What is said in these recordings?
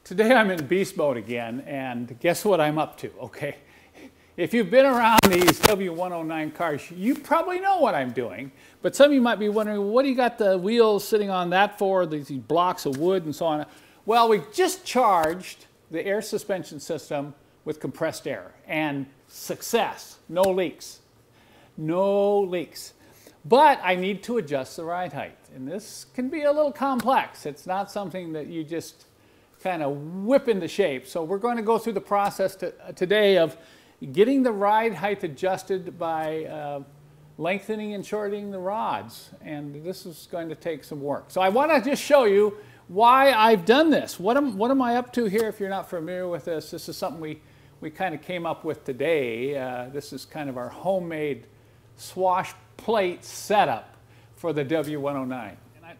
Today I'm in beast mode again, and guess what I'm up to, okay? If you've been around these W109 cars, you probably know what I'm doing, but some of you might be wondering, what do you got the wheels sitting on that for, these blocks of wood and so on? Well, we just charged the air suspension system with compressed air, and success, no leaks. No leaks. But I need to adjust the ride height, and this can be a little complex. It's not something that you just kind of whip into shape. So we're going to go through the process today of getting the ride height adjusted by lengthening and shortening the rods, and this is going to take some work. So I want to just show you why I've done this. What am I up to here? If you're not familiar with this, this is something we kind of came up with today. This is kind of our homemade swash plate setup for the W109.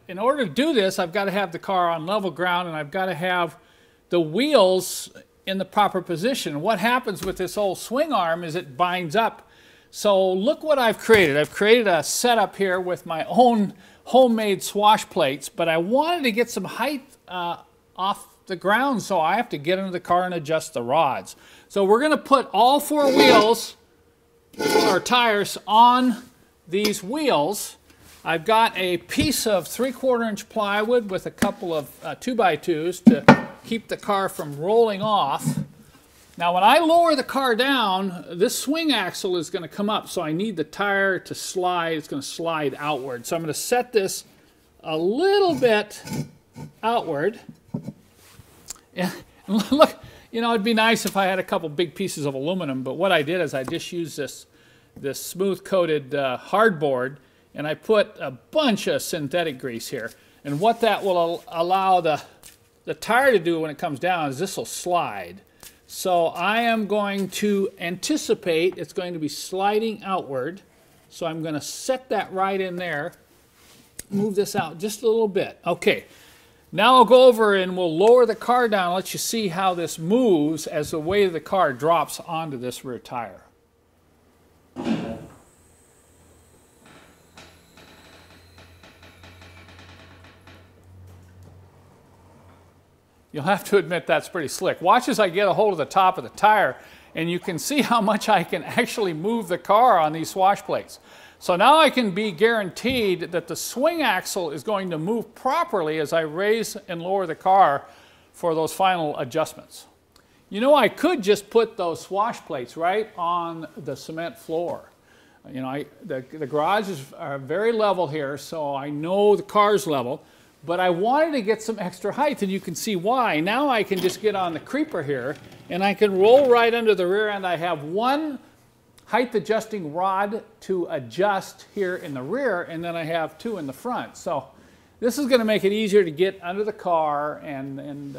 In order to do this, I've got to have the car on level ground, and I've got to have the wheels in the proper position. What happens with this old swing arm is it binds up. So look what I've created. I've created a setup here with my own homemade swash plates, but I wanted to get some height off the ground, so I have to get into the car and adjust the rods. So we're going to put all four wheels or tires on these wheels. I've got a piece of 3/4 inch plywood with a couple of 2x2s to keep the car from rolling off. Now when I lower the car down, this swing axle is going to come up, so I need the tire to slide. It's going to slide outward. So I'm going to set this a little bit outward. And look, you know, it'd be nice if I had a couple big pieces of aluminum, but what I did is I just used this smooth coated hardboard, and I put a bunch of synthetic grease here. And what that will allow the tire to do when it comes down is this will slide. So I am going to anticipate it's going to be sliding outward. So I'm going to set that right in there. Move this out just a little bit. Okay. Now I'll go over and we'll lower the car down, let you see how this moves as the weight of the car drops onto this rear tire. You'll have to admit that's pretty slick. Watch as I get a hold of the top of the tire, and you can see how much I can actually move the car on these swash plates. So now I can be guaranteed that the swing axle is going to move properly as I raise and lower the car for those final adjustments. You know, I could just put those swash plates right on the cement floor. You know, the garage is very level here, so I know the car's level. But I wanted to get some extra height, and you can see why. Now I can just get on the creeper here, and I can roll right under the rear end. I have one height adjusting rod to adjust here in the rear, and then I have two in the front. So this is going to make it easier to get under the car, and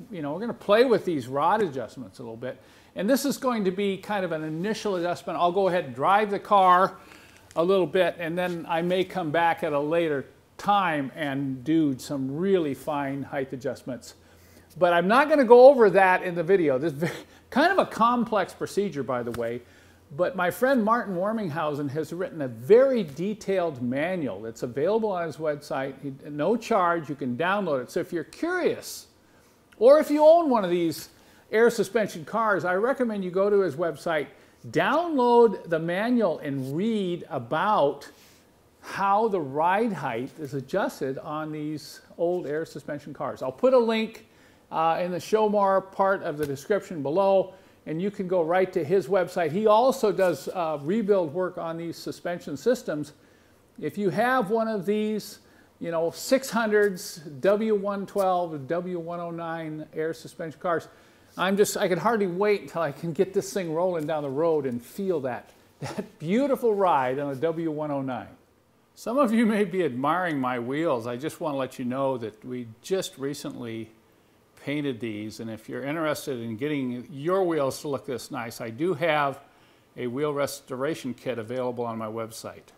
you know, we're going to play with these rod adjustments a little bit. And this is going to be kind of an initial adjustment. I'll go ahead and drive the car a little bit, and then I may come back at a later time and do some really fine height adjustments. But I'm not going to go over that in the video. This is kind of a complex procedure, by the way, but my friend Martin Warminghausen has written a very detailed manual that's available on his website. No charge, you can download it. So if you're curious, or if you own one of these air suspension cars, I recommend you go to his website, download the manual, and read about how the ride height is adjusted on these old air suspension cars. I'll put a link in the show more part of the description below, and you can go right to his website. He also does rebuild work on these suspension systems. If you have one of these, you know, 600s, W112, W109 air suspension cars, I can hardly wait until I can get this thing rolling down the road and feel that beautiful ride on a W109. Some of you may be admiring my wheels. I just want to let you know that we just recently painted these, and if you're interested in getting your wheels to look this nice, I do have a wheel restoration kit available on my website.